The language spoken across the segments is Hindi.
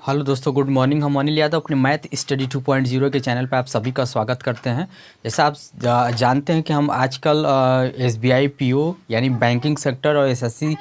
हेलो दोस्तों, गुड मॉर्निंग। हम अनिल यादव अपने मैथ स्टडी 2.0 के चैनल पर आप सभी का स्वागत करते हैं। जैसा आप जानते हैं कि हम आजकल एसबीआई पीओ यानी बैंकिंग सेक्टर और एसएससी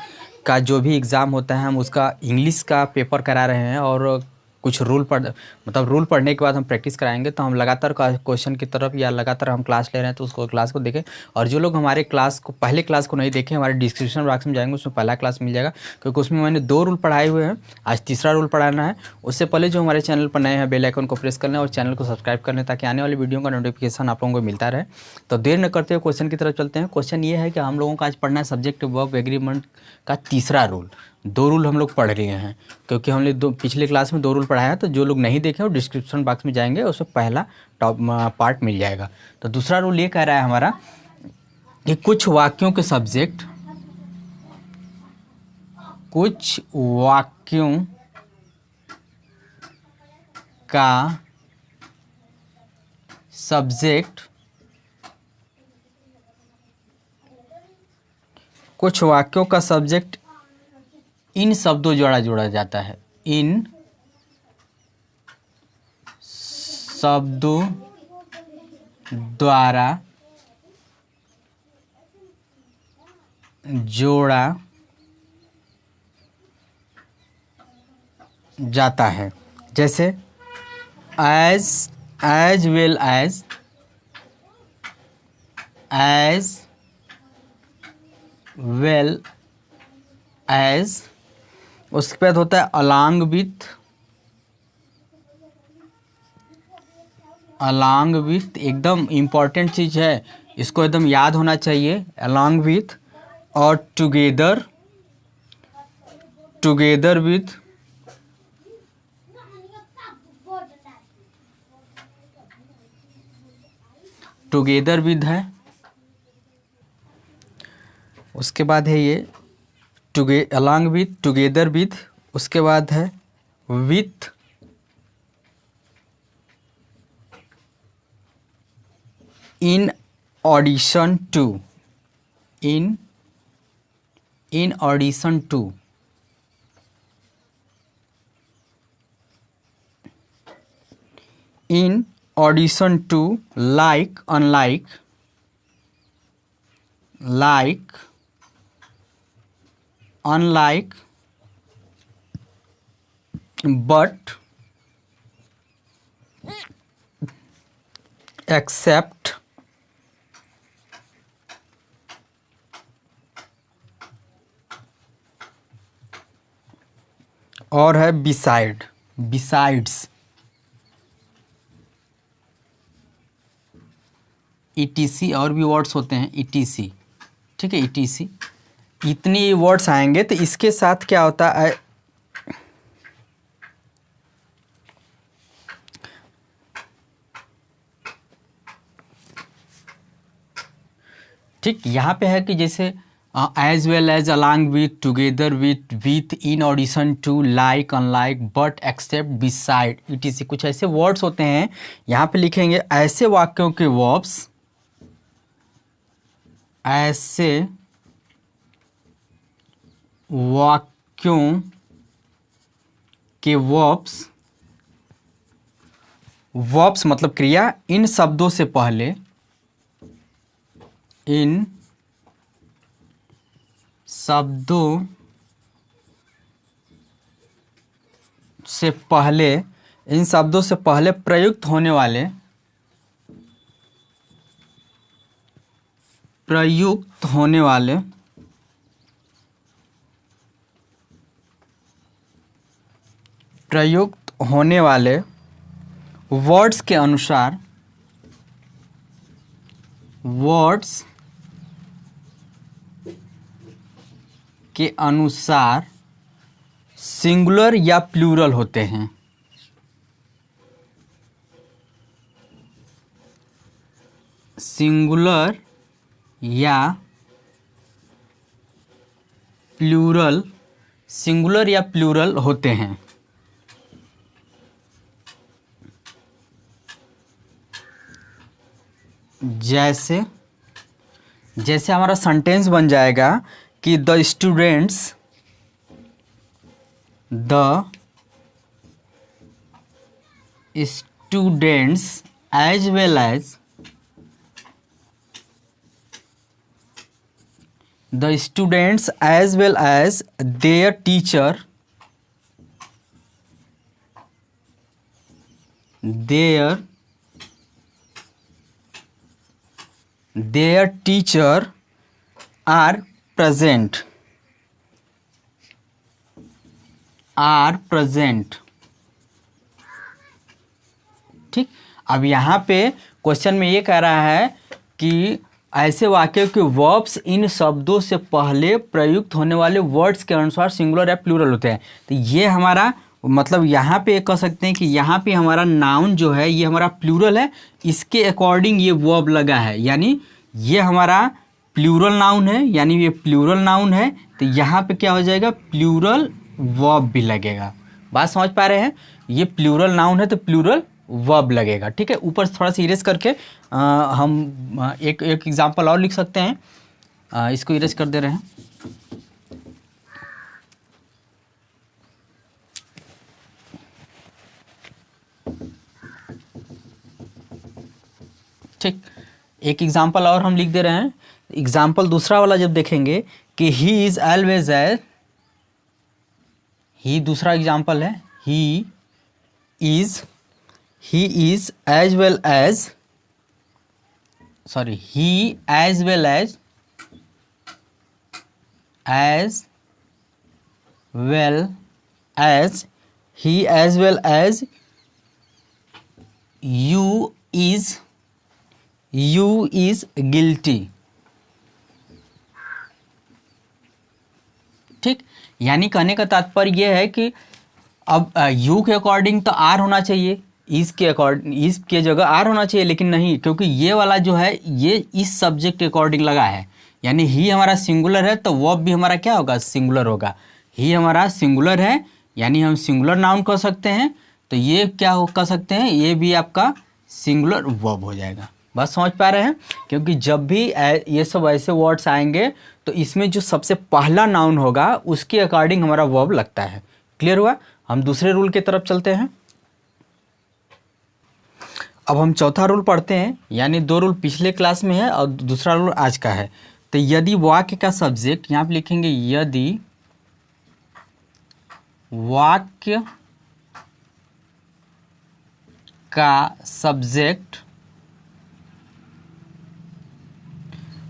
का जो भी एग्ज़ाम होता है हम उसका इंग्लिश का पेपर करा रहे हैं और कुछ रूल पढ़ने के बाद हम प्रैक्टिस कराएंगे। तो हम लगातार क्वेश्चन की तरफ या लगातार हम क्लास ले रहे हैं तो उसको क्लास को देखें। और जो लोग हमारे पहले क्लास को नहीं देखें, हमारे डिस्क्रिप्शन बॉक्स में जाएंगे, उसमें पहला क्लास मिल जाएगा, क्योंकि उसमें मैंने 2 रूल पढ़ाए हुए हैं। आज तीसरा रूल पढ़ाना है। उससे पहले जो हमारे चैनल पर नए हैं, बेल आइकन को प्रेस कर लें और चैनल को सब्सक्राइब कर लें ताकि आने वाली वीडियो का नोटिफिकेशन आप लोगों को मिलता रहे। तो देर न करते हुए क्वेश्चन की तरफ चलते हैं। क्वेश्चन ये है कि हम लोगों का आज पढ़ना है सब्जेक्ट वर्ब एग्रीमेंट का तीसरा रूल। 2 रूल हम लोग पढ़ लिए हैं, क्योंकि हमने पिछले क्लास में 2 रूल पढ़ाया है। तो जो लोग नहीं देखे वो डिस्क्रिप्शन बॉक्स में जाएंगे, उसमें पहला टॉप पार्ट मिल जाएगा। तो दूसरा रूल ये कह रहा है हमारा कि कुछ वाक्यों के सब्जेक्ट कुछ वाक्यों का सब्जेक्ट इन शब्दों द्वारा जोड़ा जाता है। इन शब्दों द्वारा जोड़ा जाता है। जैसे एज वेल एज उसके बाद होता है along with एकदम इम्पॉर्टेंट चीज़ है, इसको एकदम याद होना चाहिए। along with और टुगेदर with है। उसके बाद है ये along with, टुगेदर with, उसके बाद है with, in addition to, in addition to, in addition to, like, unlike, but, except, और है besides, etc और भी वर्ड्स होते हैं etc, ठीक है, etc। इतनी वर्ड्स आएंगे तो इसके साथ क्या होता है, ठीक, यहाँ पे है कि जैसे as well as, along with, together with, in addition to, like, unlike, but, except, beside, etc। कुछ ऐसे वर्ड्स होते हैं, यहाँ पे लिखेंगे ऐसे वाक्यों के वर्ब्स, ऐसे वाक्यों के वर्ब्स मतलब क्रिया, इन शब्दों से पहले, इन शब्दों से पहले प्रयुक्त होने वाले वर्ड्स के अनुसार सिंगुलर या प्लूरल होते हैं। सिंगुलर या प्लूरल होते हैं। जैसे हमारा सेंटेंस बन जाएगा कि the students as well as the students as well as their teacher, their teacher are present, ठीक। अब यहाँ पे क्वेश्चन में ये कह रहा है कि ऐसे वाक्य के वर्ब्स इन शब्दों से पहले प्रयुक्त होने वाले वर्ड्स के अनुसार सिंगुलर या प्लूरल होते हैं। तो ये हमारा मतलब यहाँ पे कह सकते हैं कि यहाँ पे हमारा नाउन जो है ये हमारा प्लूरल है, इसके अकॉर्डिंग ये वर्ब लगा है, यानी ये हमारा प्लूरल नाउन है, यानी ये प्लूरल नाउन है। तो यहाँ पे क्या हो जाएगा, प्लूरल वर्ब भी लगेगा। बात समझ पा रहे हैं, ये प्लूरल नाउन है तो प्लूरल वर्ब लगेगा, ठीक है। ऊपर थोड़ा सा इरेज करके हम एक एग्जांपल और लिख सकते हैं। इसको इरेज कर दे रहे हैं। ठीक, एक एग्जांपल और हम लिख दे रहे हैं। एग्जांपल दूसरा वाला जब देखेंगे कि ही इज ऑलवेज एज, ही दूसरा एग्जांपल है, he is as well as, sorry, he as well as he as well as you is guilty, ठीक। यानी कहने का तात्पर्य यह है कि अब यू के अकॉर्डिंग तो आर होना चाहिए, इस के अकॉर्डिंग, इस के जगह आर होना चाहिए, लेकिन नहीं, क्योंकि ये वाला जो है ये इस सब्जेक्ट के अकॉर्डिंग लगा है। यानी ही हमारा सिंगुलर है तो वर्ब भी हमारा क्या होगा, सिंगुलर होगा। ही हमारा सिंगुलर है यानी हम सिंगुलर नाउन कह सकते हैं, तो ये क्या हो कह सकते हैं, ये भी आपका सिंगुलर वर्ब हो जाएगा। बस समझ पा रहे हैं, क्योंकि जब भी ये सब ऐसे वर्ड्स आएंगे तो इसमें जो सबसे पहला नाउन होगा उसके अकॉर्डिंग हमारा वर्ब लगता है। क्लियर हुआ। हम दूसरे रूल की तरफ चलते हैं। अब हम चौथा रूल पढ़ते हैं, यानी दो रूल पिछले क्लास में है और दूसरा रूल आज का है। तो यदि वाक्य का सब्जेक्ट, यहाँ पे लिखेंगे यदि वाक्य का सब्जेक्ट,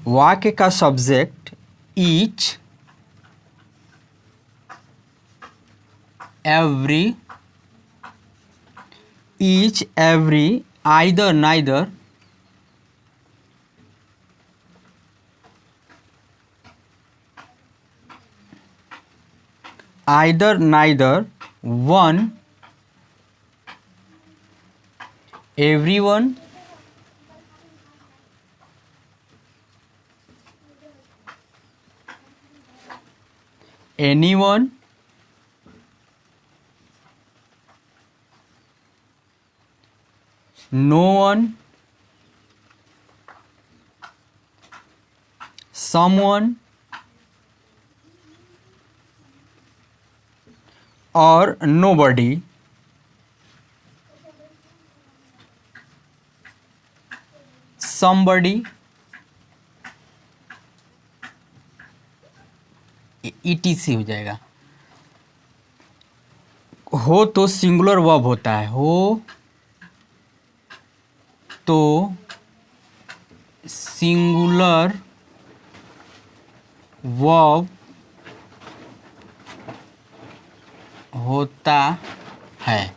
वाक्य का subject each every either neither one, everyone, anyone, no one, someone और nobody, somebody, etc हो जाएगा। हो तो सिंगुलर वर्ब होता है, हो तो सिंगुलर वर्ब होता है।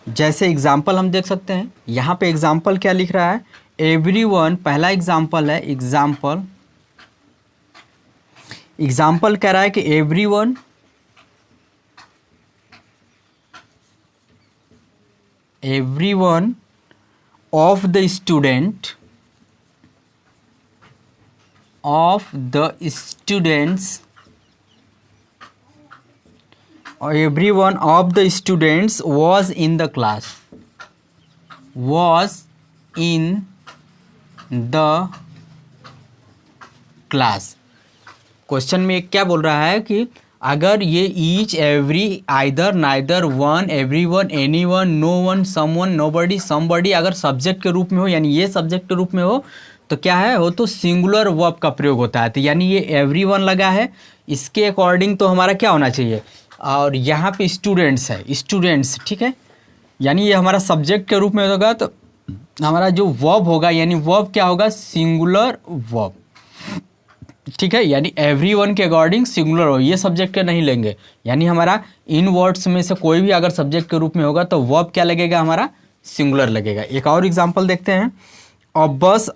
जैसे एग्जाम्पल हम देख सकते हैं, यहाँ पे एग्जाम्पल क्या लिख रहा है, एवरीवन पहला एग्जाम्पल है। एग्जाम्पल कह रहा है कि everyone of the students everyone of the students was in the class। Question में क्या बोल रहा है कि अगर ये each, every, either, neither, one, everyone, anyone, no one, someone, nobody, somebody अगर सब्जेक्ट के रूप में हो, यानी ये सब्जेक्ट के रूप में हो, तो क्या है, हो तो सिंगुलर वर्ब का प्रयोग होता है। तो यानी ये एवरीवन लगा है, इसके अकॉर्डिंग तो हमारा क्या होना चाहिए, और यहाँ पे स्टूडेंट्स है, स्टूडेंट्स, ठीक है, यानी ये हमारा सब्जेक्ट के रूप में होगा, तो हमारा जो वर्ब होगा, यानी वर्ब क्या होगा, सिंगुलर वर्ब, ठीक है, यानी एवरीवन के अकॉर्डिंग सिंगुलर हो, ये सब्जेक्ट के नहीं लेंगे। यानी हमारा इन वर्ड्स में से कोई भी अगर सब्जेक्ट के रूप में होगा तो वर्ब क्या लगेगा, हमारा सिंगुलर लगेगा। एक और एग्जांपल देखते हैं, और बस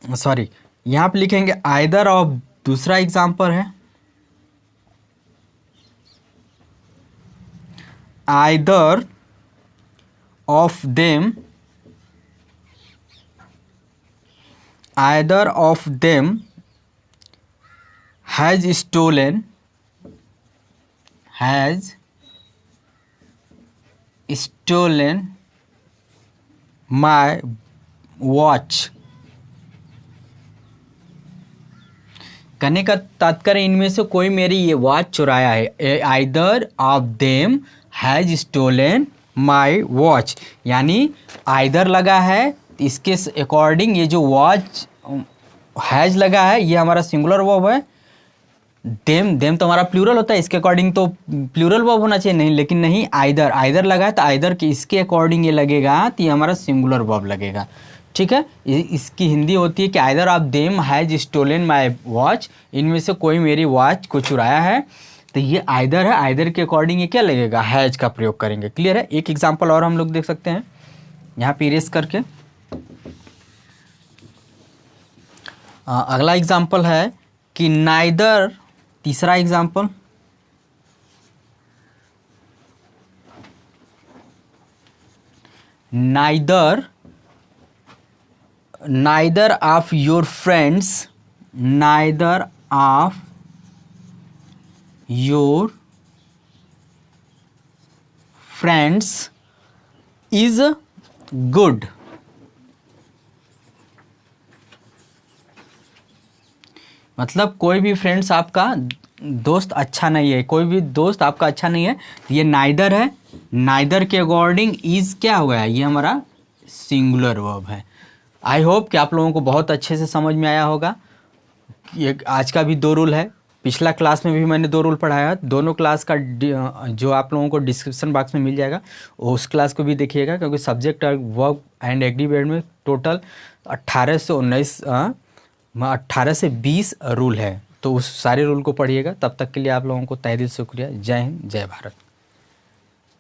सॉरी यहाँ पे लिखेंगे आइदर, और दूसरा एग्जांपल है either of them, either of them has stolen my watch। कहने का तात्पर्य इनमें से कोई मेरी ये वॉच चुराया है। Either of them has stolen my watch, यानी आइदर लगा है, इसके अकॉर्डिंग ये जो वॉच हैज लगा है ये हमारा सिंगुलर वर्ब है। देम तो हमारा प्लूरल होता है, इसके अकॉर्डिंग तो प्लूरल वर्ब होना चाहिए, नहीं, लेकिन नहीं, आइदर लगा है, तो आइदर के इसके अकॉर्डिंग ये लगेगा, तो ये हमारा सिंगुलर वर्ब लगेगा, ठीक है। इसकी हिंदी होती है कि either of them has stolen my watch, इनमें से कोई मेरी वॉच को चुराया है, तो ये आइदर है, आइदर के अकॉर्डिंग ये क्या लगेगा, हैज का प्रयोग करेंगे। क्लियर है। एक एग्जाम्पल और हम लोग देख सकते हैं यहाँ पे इरेज करके। अगला एग्जाम्पल है कि नाइदर, तीसरा example, neither of your friends, neither of your friends is good. मतलब कोई भी फ्रेंड्स आपका दोस्त अच्छा नहीं है, कोई भी दोस्त आपका अच्छा नहीं है, ये नाइदर है, नाइदर के अकॉर्डिंग इज क्या हो गया, ये हमारा सिंगुलर वर्ब है। आई होप कि आप लोगों को बहुत अच्छे से समझ में आया होगा। ये आज का भी 2 रूल है, पिछला क्लास में भी मैंने 2 रूल पढ़ाया, दोनों क्लास का जो आप लोगों को डिस्क्रिप्शन बॉक्स में मिल जाएगा, उस क्लास को भी देखिएगा, क्योंकि सब्जेक्ट वर्ब एंड एग्रीवर्ब में टोटल 18 से 20 रूल है, तो उस सारे रूल को पढ़िएगा। तब तक के लिए आप लोगों को तहे दिल से शुक्रिया। जय हिंद, जय भारत।